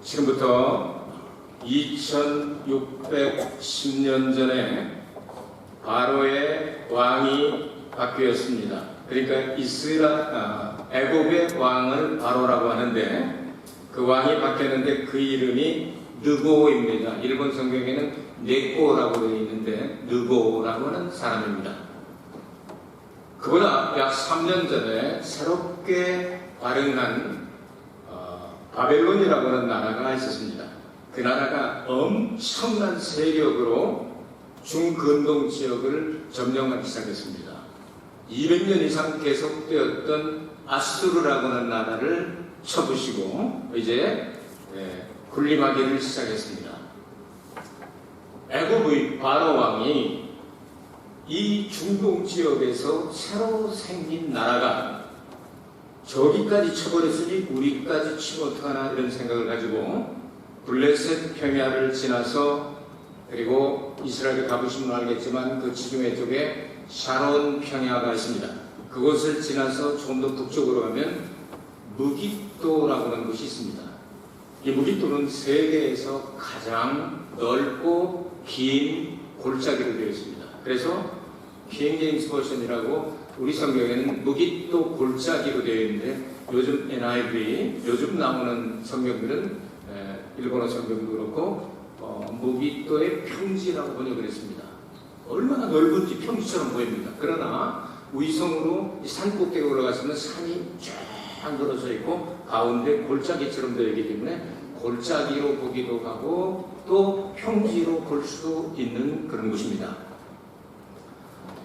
지금부터 2610년 전에 바로의 왕이 바뀌었습니다. 그러니까 애굽의 왕을 바로라고 하는데 그 왕이 바뀌었는데 그 이름이 느고입니다. 일본 성경에는 네코라고 되어 있는데 느고라고 하는 사람입니다. 그보다 약 3년 전에 새롭게 발흥한 바벨론이라고 하는 나라가 있었습니다. 그 나라가 엄청난 세력으로 중근동 지역을 점령하기 시작했습니다. 200년 이상 계속되었던 아수르라고 하는 나라를 쳐부시고 이제 군림하기를 시작했습니다. 애굽의 바로 왕이 이 중동 지역에서 새로 생긴 나라가 저기까지 쳐버렸으니 우리까지 치면 어떡하나 이런 생각을 가지고 블레셋 평야를 지나서 그리고 이스라엘에 가보시면 알겠지만 그 지중해 쪽에 샤론 평야가 있습니다. 그곳을 지나서 조금 더 북쪽으로 가면 무깃도라고 하는 곳이 있습니다. 이 무깃도는 세계에서 가장 넓고 긴 골짜기로 되어 있습니다. 그래서 킹 제임스 버전이라고 우리 성경에는 무깃도 골짜기로 되어 있는데 요즘 NIV 요즘 나오는 성경들은 일본어 성경도 그렇고 무깃도의 평지라고 번역을 했습니다. 얼마나 넓은지 평지처럼 보입니다. 그러나 위성으로 산 꼭대기에 올라가시면 산이 쫙 늘어져 있고 가운데 골짜기처럼 되어 있기 때문에 골짜기로 보기도 하고 또 평지로 볼 수도 있는 그런 곳입니다.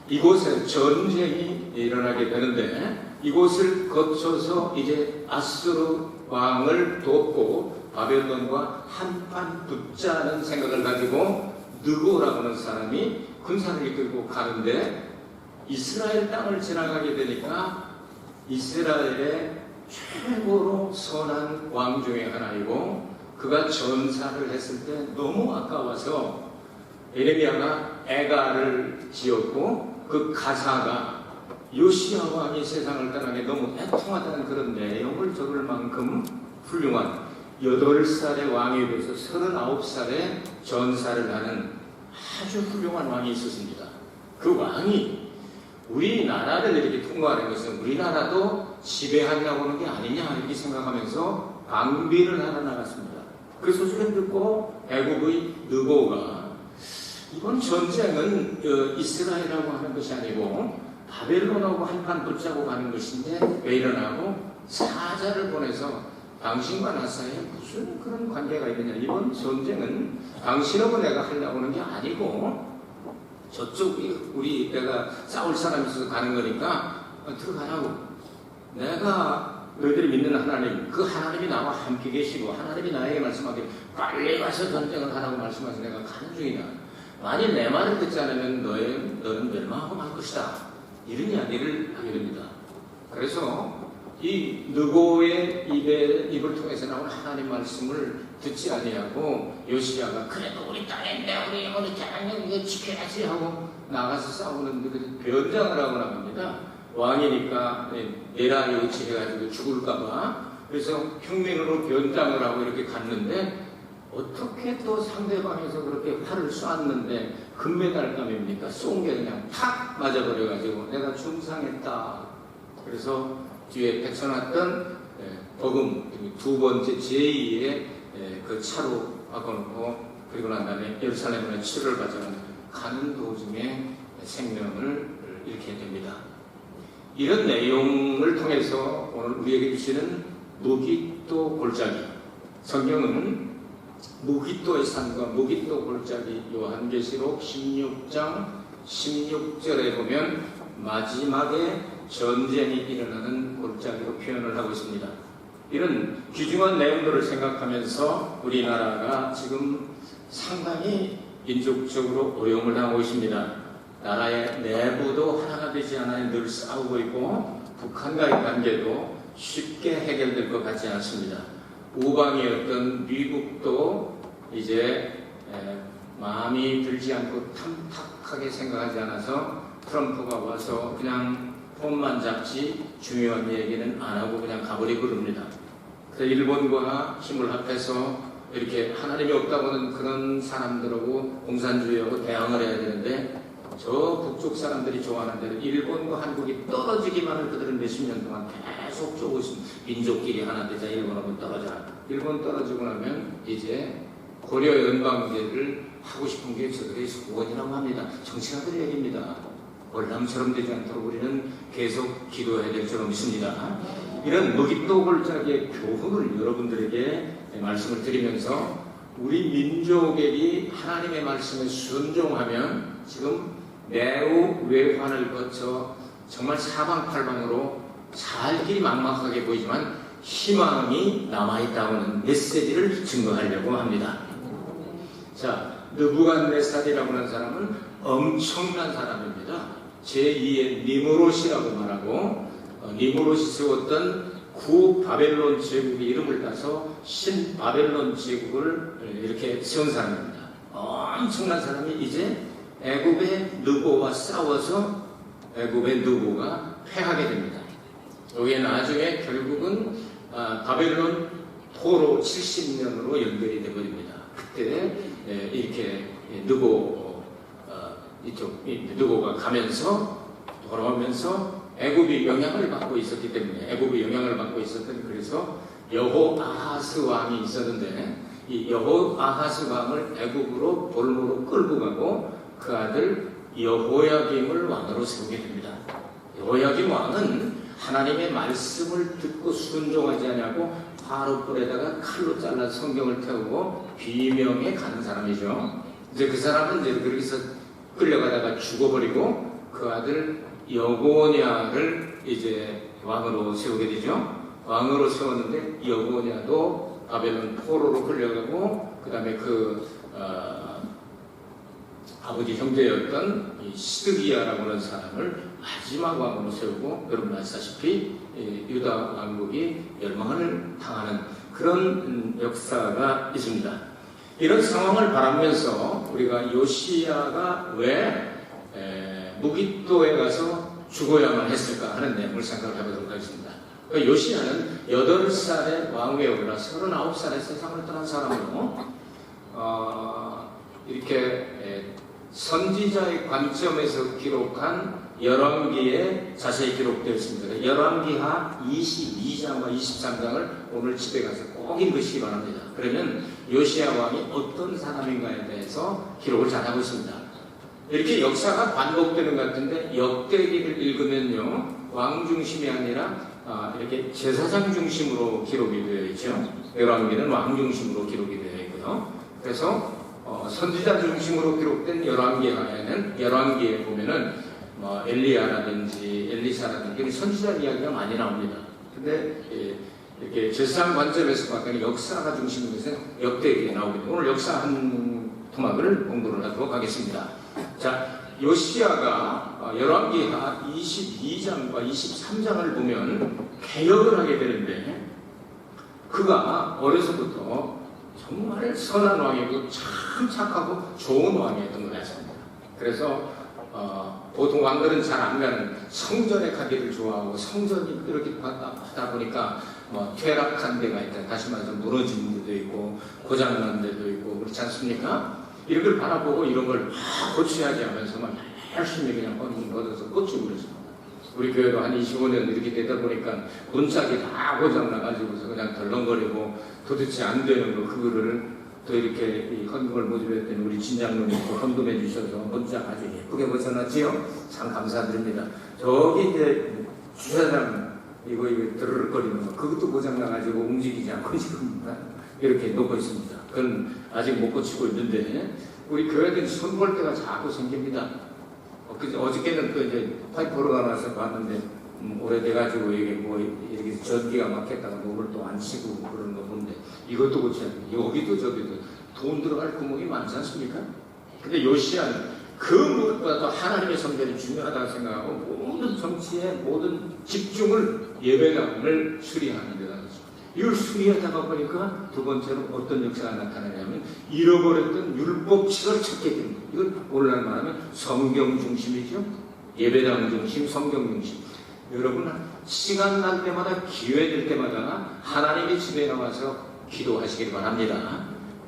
이곳에 전쟁이 일어나게 되는데 이곳을 거쳐서 이제 아수르 왕을 돕고 바벨론과 한판 붙자는 생각을 가지고 느고라고 하는 사람이 군사를 이끌고 가는데 이스라엘 땅을 지나가게 되니까 이스라엘의 최고로 선한 왕 중에 하나이고 그가 전사를 했을 때 너무 아까워서 에레미야가 애가를 지었고 그 가사가 요시야 왕이 세상을 떠나게 너무 애통하다는 그런 내용을 적을 만큼 훌륭한 8살의 왕이 돼서 39살에 전사를 하는 아주 훌륭한 왕이 있었습니다. 그 왕이 우리나라를 이렇게 통과하는 것은 우리나라도 지배하려고 하는 게 아니냐 이렇게 생각하면서 방비를 하러 나갔습니다. 그 소식을 듣고 애굽의 느고가 이번 전쟁은 이스라엘하고 하는 것이 아니고 바벨론하고 한판 붙자고 가는 것인데 왜 이러나고 사자를 보내서 당신과 나 사이에 무슨 그런 관계가 있느냐, 이번 전쟁은 당신하고 내가 하려고 하는 게 아니고 저쪽 우리 내가 싸울 사람이 있어서 가는 거니까 들어가라고. 내가 너희들이 믿는 하나님, 그 하나님이 나와 함께 계시고 하나님이 나에게 말씀하기를 빨리 가서 전쟁을 하라고 말씀하셔서 내가 가는 중이다. 만일 내 말을 듣지 않으면 너는 멸망하고 말 것이다. 이런 이야기를 하게 됩니다. 그래서 이 느고의 입을 통해서 나온 하나님 말씀을 듣지 아니하고 요시야가 그래도 우리 땅인데 우리 땅을 이거 지켜야지 하고 나가서 싸우는데 변장을 하고 나갑니다. 왕이니까 내란이 의치해가지고 죽을까봐. 그래서 평민으로 변장을 하고 이렇게 갔는데 어떻게 또 상대방에서 그렇게 활을 쏘았는데 금메달감입니까? 쏜 게 그냥 탁 맞아버려가지고 내가 중상했다. 그래서 뒤에 뱉어놨던 복음 두 번째 제2의 그 차로 바꿔놓고 그리고 난 다음에 예루살렘으로 치료를 받자는 가는 도중에 생명을 잃게 됩니다. 이런 내용을 통해서 오늘 우리에게 주시는 무깃도 골짜기, 성경은 무깃도의 산과 무깃도 골짜기 요한계시록 16장 16절에 보면 마지막에 전쟁이 일어나는 골짜기로 표현을 하고 있습니다. 이런 귀중한 내용들을 생각하면서 우리나라가 지금 상당히 인족적으로 어려움을 당하고 있습니다. 나라의 내부도 하나가 되지 않아 늘 싸우고 있고 북한과의 관계도 쉽게 해결될 것 같지 않습니다. 우방이었던 미국도 이제 마음이 들지 않고 탐탁하게 생각하지 않아서 트럼프가 와서 그냥 폰만 잡지 중요한 얘기는 안 하고 그냥 가버리고 그럽니다. 그래서 일본과 힘을 합해서 이렇게 하나님이 없다고는 그런 사람들하고 공산주의하고 대항을 해야 되는데 저 북쪽 사람들이 좋아하는 대로 일본과 한국이 떨어지기만을 그들은 몇십 년 동안 계속 쪼고 있습니다. 민족끼리 하나 되자, 일본하고 떨어져라. 일본 떨어지고 나면 이제 고려 연방제를 하고 싶은 게 저들의 소원이라고 합니다. 정치가들의 얘기입니다. 월남처럼 되지 않도록 우리는 계속 기도해야 될 줄 믿습니다. 이런 무기또골짜기의 교훈을 여러분들에게 말씀을 드리면서 우리 민족이 하나님의 말씀에 순종하면 지금 매우 외환을 거쳐 정말 사방팔방으로 살길이 막막하게 보이지만 희망이 남아있다는 메시지를 증거하려고 합니다. 자, 느부갓네살이라고 하는 사람은 엄청난 사람입니다. 제2의 니무롯이라고 말하고 니무롯이 세웠던 구바벨론 제국의 이름을 따서 신바벨론 제국을 이렇게 세운 사람입니다. 엄청난 사람이 이제 애굽의 느보와 싸워서 애굽의 느보가 패하게 됩니다. 여기에 나중에 결국은 바벨론 포로 70년으로 연결이 되어버립니다. 그때 이렇게 느보가 가면서 돌아오면서 애굽이 영향을 받고 있었기 때문에 애굽이 영향을 받고 있었던 그래서 여호아하스 왕이 있었는데 이 여호아하스 왕을 애굽으로 볼모로 끌고 가고 그 아들 여호야김을 왕으로 세우게 됩니다. 여호야김 왕은 하나님의 말씀을 듣고 순종하지 않냐고 바로 뿔에다가 칼로 잘라 성경을 태우고 비명에 가는 사람이죠. 이제 그 사람은 이제 그렇게서 끌려가다가 죽어버리고 그 아들 여고냐를 이제 왕으로 세우게 되죠. 왕으로 세웠는데 여고냐도 바벨론 포로로 끌려가고 그 다음에 아버지 형제였던 시드기야라고 하는 사람을 마지막 왕으로 세우고 여러분 아시다시피 유다 왕국이 멸망을 당하는 그런 역사가 있습니다. 이런 상황을 바라면서 우리가 요시야가 왜 무기또에 가서 죽어야만 했을까 하는 내용을 생각해 보도록 하겠습니다. 요시야는 8살에 왕위에 올라 39살에 세상을 떠난 사람으로 이렇게 선지자의 관점에서 기록한 열왕기에 자세히 기록되어 있습니다. 열왕기하 22장과 23장을 오늘 집에 가서 꼭 읽으시기 바랍니다. 그러면 요시야 왕이 어떤 사람인가에 대해서 기록을 잘하고 있습니다. 이렇게 역사가 반복되는 것 같은데 역대기를 읽으면요 왕 중심이 아니라 이렇게 제사장 중심으로 기록이 되어 있죠. 열왕기는 왕 중심으로 기록이 되어 있고요. 그래서 선지자 중심으로 기록된 열왕기에 보면은 엘리야라든지 엘리사라든지 사라든지 선지자 이야기가 많이 나옵니다. 근데 이렇게 제사장 관점에서 봤더니 역사가 중심인 것은 역대기에 나오게 됩니다. 오늘 역사 한 토막을 공부를 하도록 하겠습니다. 자, 요시야가 열왕기하 22장과 23장을 보면 개혁을 하게 되는데 그가 어려서부터 정말 선한 왕이고 참 착하고 좋은 왕이었던 것 같습니다. 그래서 보통 왕들은 잘 안 가는 성전에 가기를 좋아하고 성전이 이렇게 하다 보니까 퇴락한 데가 있다. 다시 말해서 무너진 데도 있고 고장난 데도 있고 그렇지 않습니까? 이런 걸 바라보고 이런 걸 고쳐야지 하면서 막 열심히 그냥 얻어서 고치고 그랬습니다. 우리 교회도 한 25년 이렇게 되다 보니까 문짝이 다 고장나가지고서 그냥 덜렁거리고 도대체 안 되는 거 그거를 또 이렇게 헌금을 모집했더니 우리 진장로님 또 헌금해 주셔서 문짝 아주 예쁘게 고쳐놨지요. 참 감사드립니다. 저기 이제 주차장 이거 드르륵거리는 거 그것도 고장나가지고 움직이지 않고 지금 이렇게 놓고 있습니다. 그건 아직 못 고치고 있는데 우리 교회들이 손볼 때가 자꾸 생깁니다. 어저께는 또 이제 파이프로가 나서 봤는데 오래돼가지고 이게 이렇게 전기가 막혔다가 몸을 또 안 치고 그러는 거 보는데 이것도 고쳐야 돼. 여기도 저기도 돈 들어갈 구멍이 많지 않습니까? 근데 요시야는 그 무엇보다도 하나님의 성전이 중요하다고 생각하고 모든 정치의 모든 집중을 예배당을 수리하는 데다 놨습니다. 이걸 수리하다가 보니까 두 번째로 어떤 역사가 나타나냐면 잃어버렸던 율법칙을 찾게 됩니다. 이걸 오늘날 말하면 성경 중심이죠. 예배당 중심, 성경 중심. 여러분 시간 날 때마다 기회 될 때마다 하나님의 집에 나와서 기도하시길 바랍니다.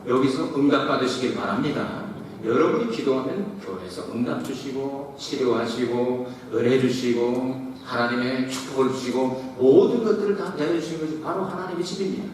여기서 응답 받으시길 바랍니다. 여러분이 기도하면 교회에서 응답 주시고 치료하시고 은혜 주시고 하나님의 축복을 주시고 모든 것들을 다 내주시는 것이 바로 하나님의 집입니다.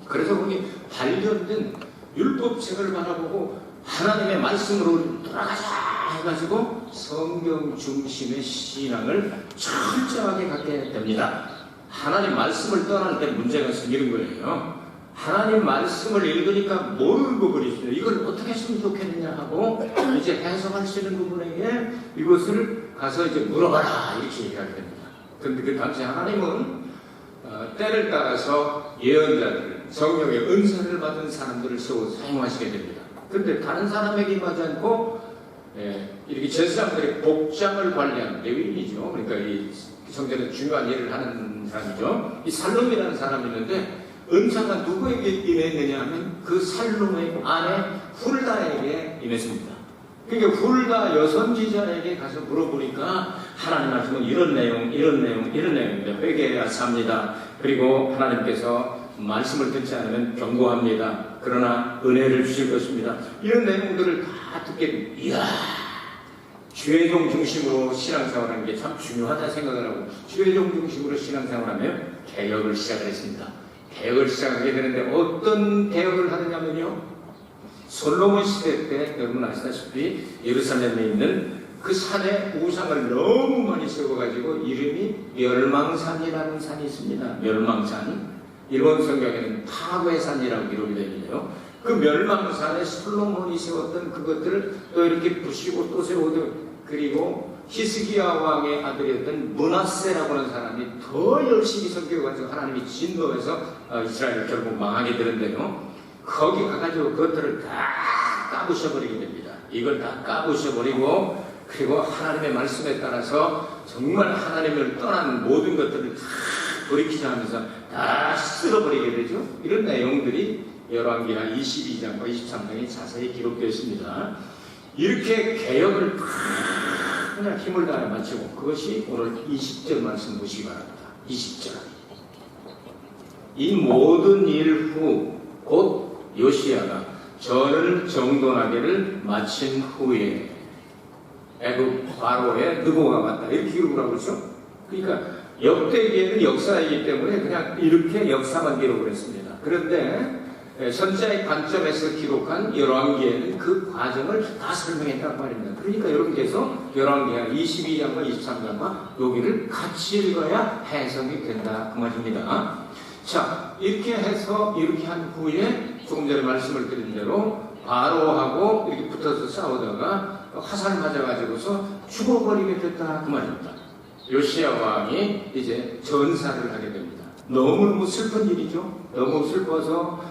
그래서 거기 발견된 율법책을 바라보고 하나님의 말씀으로 돌아가자 해가지고 성경 중심의 신앙을 철저하게 갖게 됩니다. 하나님 말씀을 떠날 때 문제가 생기는 거예요. 하나님 말씀을 읽으니까 모르고 버리시죠. 이걸 어떻게 했으면 좋겠느냐 하고 이제 해석할 수 있는 부분에게 이것을 가서 이제 물어봐라 이렇게 얘기하게 됩니다. 그런데 그 당시 하나님은 때를 따라서 예언자들, 성령의 은사를 받은 사람들을 세워 사용하시게 됩니다. 그런데 다른 사람에게 임하지 않고 이렇게 제사장들의 복장을 관리하는 레위인이죠. 그러니까 이 성전에 중요한 일을 하는 사람이죠. 이 살롬이라는 사람이 있는데 은사가 누구에게 임했느냐 하면 그 살롬의 아내 훌다에게 임했습니다. 그러니까 훌다 여선지자에게 가서 물어보니까 하나님 말씀은 이런 내용입니다. 회개해야 삽니다. 그리고 하나님께서 말씀을 듣지 않으면 경고합니다. 그러나 은혜를 주실 것입니다. 이런 내용들을 다 듣게 됩니다. 이야, 죄종 중심으로 신앙생활하는 게 참 중요하다 생각을 하고 죄종 중심으로 신앙생활하면 개혁을 시작을 했습니다. 개혁을 시작하게 되는데 어떤 개혁을 하느냐면요, 솔로몬 시대 때 여러분 아시다시피 예루살렘에 있는 그 산에 우상을 너무 많이 세워가지고 이름이 멸망산이라는 산이 있습니다. 멸망산. 일본 성경에는 파괴산이라고 기록이 되어 있는데요. 그 멸망산에 솔로몬이 세웠던 그것들을 또 이렇게 부시고 또 세우고, 그리고 히스기야 왕의 아들이었던 므낫세라고 하는 사람이 더 열심히 섬겨가지고 하나님이 진노해서 이스라엘을 결국 망하게 되는데요. 거기 가가지고 그것들을 다 까부셔버리게 됩니다. 이걸 다 까부셔버리고 그리고 하나님의 말씀에 따라서 정말 하나님을 떠난 모든 것들을 다 돌이키자 하면서 다 쓸어버리게 되죠. 이런 내용들이 열왕기하 22장과 23장에 자세히 기록되어 있습니다. 이렇게 개혁을 그냥 힘을 다해 마치고, 그것이 오늘 20절 말씀 보시기 바랍니다. 20절. 이 모든 일 후 곧 요시야가 전을 정돈하기를 마친 후에 애굽 바로의 느보가 왔다, 이렇게 기록을 하고 있죠. 그러니까 역대기에는 역사이기 때문에 그냥 이렇게 역사만 기록을 했습니다. 그런데 선자의 관점에서 기록한 열왕기에는 그 과정을 다 설명했단 말입니다. 그러니까 여러분께서 열왕기하 22장과 23장과 여기를 같이 읽어야 해석이 된다 그 말입니다. 자, 이렇게 해서 이렇게 한 후에 조금 전에 말씀을 드린 대로 바로하고 이렇게 붙어서 싸우다가 화살 맞아가지고서 죽어버리게 됐다 그 말입니다. 요시야 왕이 이제 전사를 하게 됩니다. 너무너무 슬픈 일이죠. 너무 슬퍼서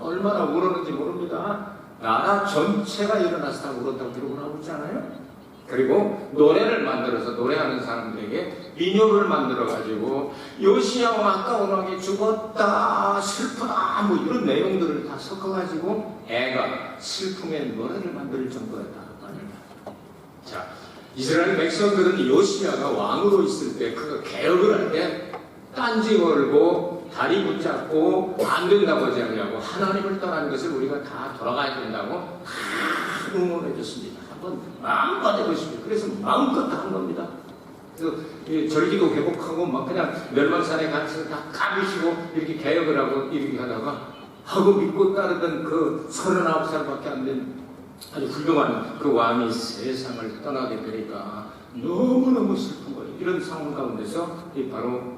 얼마나 울었는지 모릅니다. 나라 전체가 일어나서 다 울었다고 기록을 하고 있잖아요. 그리고 노래를 만들어서 노래하는 사람들에게 민요를 만들어가지고 요시야 왕 아까운 왕이 죽었다 슬프다 뭐 이런 내용들을 다 섞어가지고 애가 슬픔의 노래를 만들 정도였다. 자, 이스라엘 백성들은 요시야가 왕으로 있을 때 그가 개혁을 할 때 딴지 걸고 다리 붙잡고 안 된다고 하지 않냐고 하나님을 떠난 것을 우리가 다 돌아가야 된다고 다 응원해 줬습니다. 한번 마음껏 해보십시오. 그래서 마음껏 다 한 겁니다. 그래서 절기도 회복하고 막 그냥 멸망산에 가서 다 까부시고 이렇게 개혁을 하고 이렇게 하다가 하고 믿고 따르던 그 39살밖에 안 된 아주 훌륭한 그 왕이 세상을 떠나게 되니까 너무너무 슬픈 거예요. 이런 상황 가운데서 바로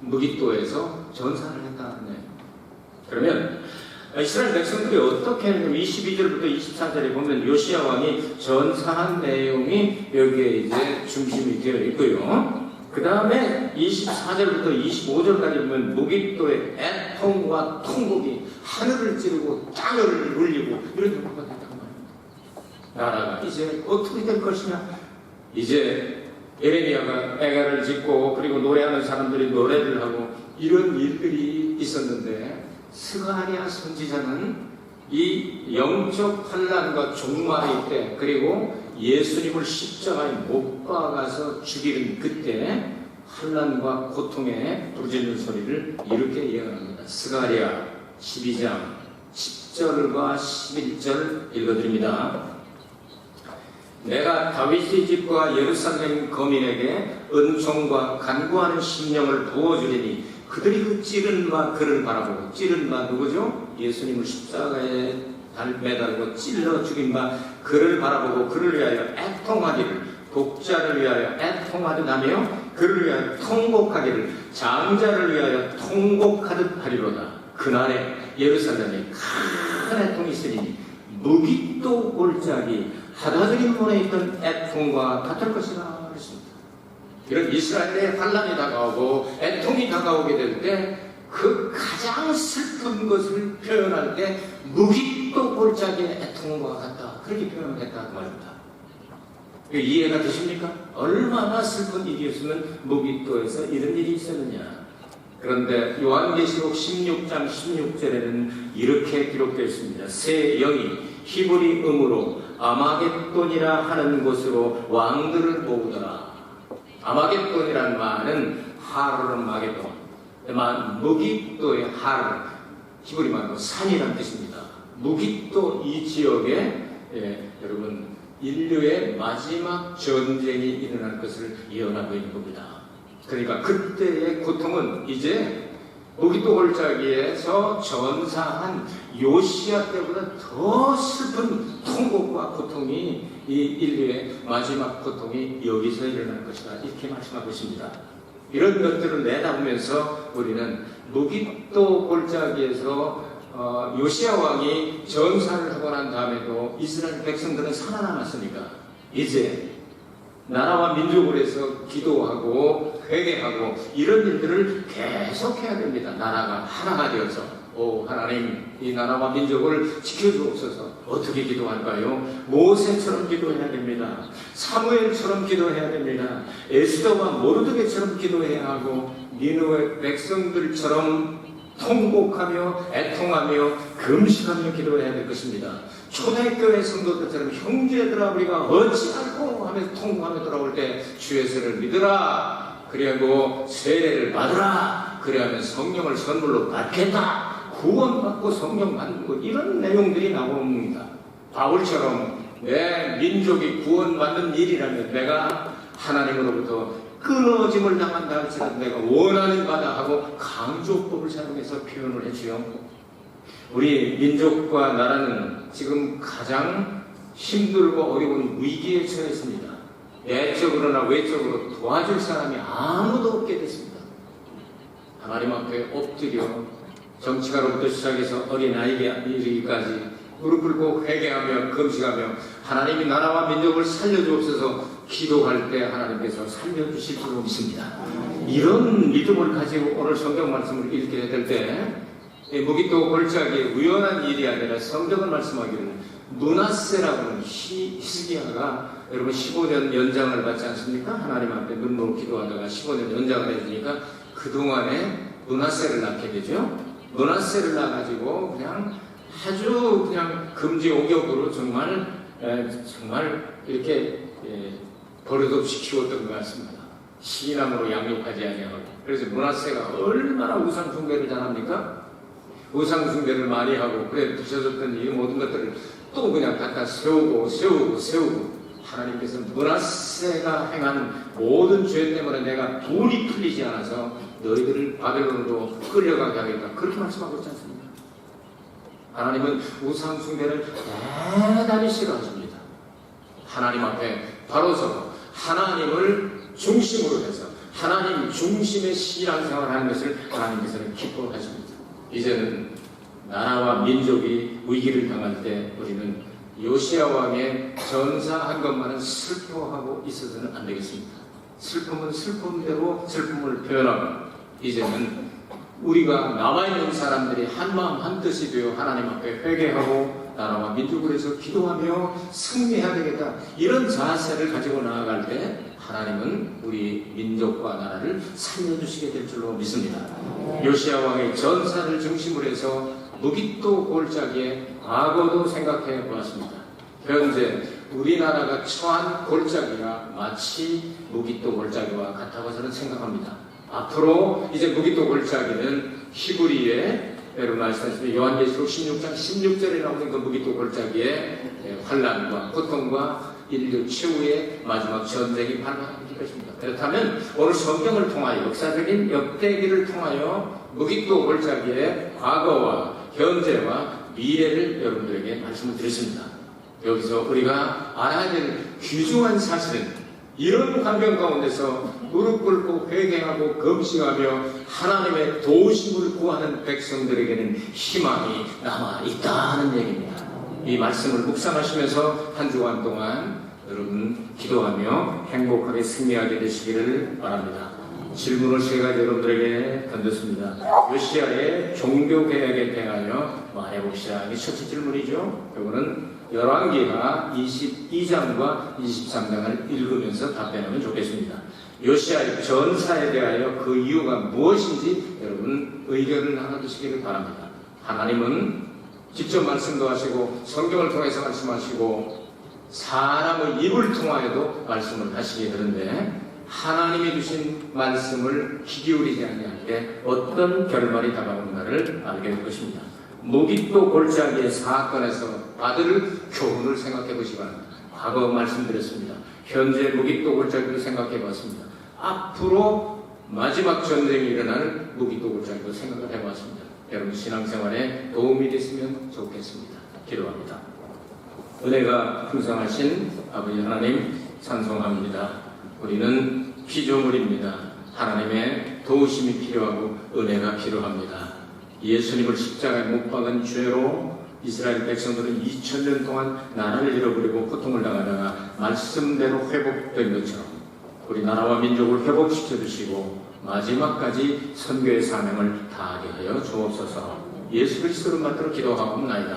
무깃도에서 전사를 했다는. 그러면 이스라엘 백성들이 어떻게 했냐면 22절부터 24절에 보면 요시야 왕이 전사한 내용이 여기에 이제 중심이 되어 있고요. 그 다음에 24절부터 25절까지 보면 무깃도의 애통과 통곡이 하늘을 찌르고 땅을 울리고 이런 정도가 됐단 말입니다. 나라가 이제 어떻게 될 것이냐. 이제 예레미야가 애가를 짓고 그리고 노래하는 사람들이 노래를 하고 이런 일들이 있었는데 스가랴 선지자는 이 영적 환난과 종말의 때 그리고 예수님을 십자가에 못 박아서 죽이는 그때 환난과 고통에 부르짖는 소리를 이렇게 예언합니다. 스가랴 12장 10절과 11절 읽어드립니다. 내가 다윗의 집과 예루살렘 거민에게 은총과 간구하는 심령을 부어주리니 그들이 그 찌른 바 그를 바라보고, 찌른 바 누구죠? 예수님을 십자가에 매달고 찔러 죽인 바 그를 바라보고 그를 위하여 애통하기를, 독자를 위하여 애통하듯하며 그를 위하여 통곡하기를, 장자를 위하여 통곡하듯 하리로다. 그날에 예루살렘에 큰 애통이 있으니 무기또 골짜기 하다드림 문에 있던 애통과 같을 것이라 그랬습니다. 이런 이스라엘의 환난이 다가오고 애통이 다가오게 될 때 그 가장 슬픈 것을 표현할 때 무기또 골짜기의 애통과 같다, 그렇게 표현했다 그 말입니다. 이해가 되십니까? 얼마나 슬픈 일이었으면 무기또에서 이런 일이 있었느냐. 그런데 요한계시록 16장 16절에는 이렇게 기록되어 있습니다. 새 영이 히브리 음으로 아마겟돈이라 하는 곳으로 왕들을 모으더라. 아마겟돈이란 말은 하르마겟돈, 무기또의 하르, 히브리 말로 산이라는 뜻입니다. 무기또 이 지역에 여러분 인류의 마지막 전쟁이 일어날 것을 예언하고 있는 겁니다. 그러니까 그때의 고통은 이제 무기또 골짜기에서 전사한 요시야 때보다 더 슬픈 통곡과 고통이, 이 인류의 마지막 고통이 여기서 일어날 것이다, 이렇게 말씀하고 있습니다. 이런 것들을 내다보면서 우리는 무기또 골짜기에서 요시야 왕이 전사를 하고 난 다음에도 이스라엘 백성들은 살아남았으니까 이제 나라와 민족을 해서 기도하고 회개하고 이런 일들을 계속해야 됩니다. 나라가 하나가 되어서 하나님, 이 나라와 민족을 지켜주옵소서. 어떻게 기도할까요? 모세처럼 기도해야 됩니다. 사무엘처럼 기도해야 됩니다. 에스더와 모르드게처럼 기도해야 하고 니느웨 백성들처럼 통곡하며 애통하며 금식하며 기도해야 될 것입니다. 초대교회 성도들처럼 형제들아 우리가 어찌할꼬 하면서 통곡하며 돌아올 때 주의 세를 믿으라, 그리고 세례를 받으라, 그리하면 성령을 선물로 받겠다, 구원받고 성령 받고, 이런 내용들이 나옵니다. 바울처럼 내 민족이 구원받는 일이라면 내가 하나님으로부터 끊어짐을 당한다 할지라도 내가 원하는 바다 하고 강조법을 사용해서 표현을 했지요. 우리 민족과 나라는 지금 가장 힘들고 어려운 위기에 처해 있습니다. 내적으로나 외적으로 도와줄 사람이 아무도 없게 됐습니다. 하나님 앞에 엎드려 정치가로부터 시작해서 어린아이에 이르기까지 무릎 꿇고 회개하며 금식하며 하나님이 나라와 민족을 살려주옵소서 기도할 때 하나님께서 살려주실 줄로 믿습니다. 이런 믿음을 가지고 오늘 성경 말씀을 읽게 될 때 무기또 골짜기의 우연한 일이 아니라 성경은 말씀하기를 므낫세라고는 히스기야가 여러분 15년 연장을 받지 않습니까? 하나님 앞에 눈물로 기도하다가 15년 연장을 해주니까 그동안에 므낫세를 낳게 되죠. 므낫세를 낳아가지고 그냥 아주 그냥 금지옥역으로 정말 이렇게 버릇없이 키웠던 것 같습니다. 시인함으로 양육하지 아니하고. 그래서 므낫세가 얼마나 우상 숭배를 잘합니까? 우상 숭배를 많이 하고 그래 부셔졌던 이 모든 것들을 또 그냥 갖다 세우고 하나님께서 므낫세가 행한 모든 죄 때문에 내가 돈이 풀리지 않아서 너희들을 바벨론으로 끌려가게 하겠다, 그렇게 말씀하고 있지 않습니까? 하나님은 우상 숭배를 대단히 싫어하십니다. 하나님 앞에 바로 서서 하나님을 중심으로 해서 하나님 중심의 신앙생활을 하는 것을 하나님께서는 기뻐하십니다. 이제는 나라와 민족이 위기를 당할 때 우리는 요시야 왕의 전사한 것만은 슬퍼하고 있어서는 안 되겠습니다. 슬픔은 슬픔대로 슬픔을 표현하고, 이제는 우리가 남아있는 사람들이 한마음 한뜻이 되어 하나님 앞에 회개하고 나라와 민족을 위해서 기도하며 승리해야 되겠다, 이런 자세를 가지고 나아갈 때 하나님은 우리 민족과 나라를 살려주시게 될 줄로 믿습니다. 요시야 왕의 전사를 중심으로 해서 무기또 골짜기의 과거도 생각해 보았습니다. 현재 우리나라가 처한 골짜기가 마치 무기또 골짜기와 같다고 저는 생각합니다. 앞으로 이제 무기또 골짜기는 히브리의 여러분 아시다시피 요한계시록 16장 16절에 나오는 그 무기토 골짜기의 환난과 고통과 인류 최후의 마지막 전쟁이 발생할 것입니다. 그렇다면 오늘 성경을 통하여 역사적인 역대기를 통하여 무기토 골짜기의 과거와 현재와 미래를 여러분들에게 말씀을 드렸습니다. 여기서 우리가 알아야 될 귀중한 사실은 이런 환경 가운데서 무릎 꿇고 회개하고 금식하며 하나님의 도우심을 구하는 백성들에게는 희망이 남아있다는 얘기입니다. 이 말씀을 묵상하시면서 한 주간 동안 여러분 기도하며 행복하게 승리하게 되시기를 바랍니다. 질문을 세 가지 여러분들에게 던졌습니다. 요시야의 종교개혁에 대하여 말해봅시다. 이게 첫째 질문이죠. 이거는 열왕기하 22장과 23장을 읽으면서 답변하면 좋겠습니다. 요시야의 전사에 대하여 그 이유가 무엇인지 여러분 의견을 나눠주시기를 바랍니다. 하나님은 직접 말씀도 하시고 성경을 통해서 말씀하시고 사람의 입을 통하여도 말씀을 하시게 되는데 하나님이 주신 말씀을 귀 기울이지 아니할 때 어떤 결말이 다가오는가를 알게 될 것입니다. 무기토 골짜기의 사건에서 받을 교훈을 생각해 보시기 바랍니다. 과거 말씀드렸습니다. 현재 무기토 골짜기도 생각해 봤습니다. 앞으로 마지막 전쟁이 일어날 무기토 골짜기도 생각을 해봤습니다. 여러분 신앙생활에 도움이 됐으면 좋겠습니다. 기도합니다. 은혜가 풍성하신 아버지 하나님 찬송합니다. 우리는 피조물입니다. 하나님의 도우심이 필요하고 은혜가 필요합니다. 예수님을 십자가에 못 박은 죄로 이스라엘 백성들은 2000년 동안 나라를 잃어버리고 고통을 당하다가 말씀대로 회복된 것처럼 우리 나라와 민족을 회복시켜 주시고 마지막까지 선교의 사명을 다하게 하여 주옵소서. 예수 그리스도를 만들어 기도하옵나이다.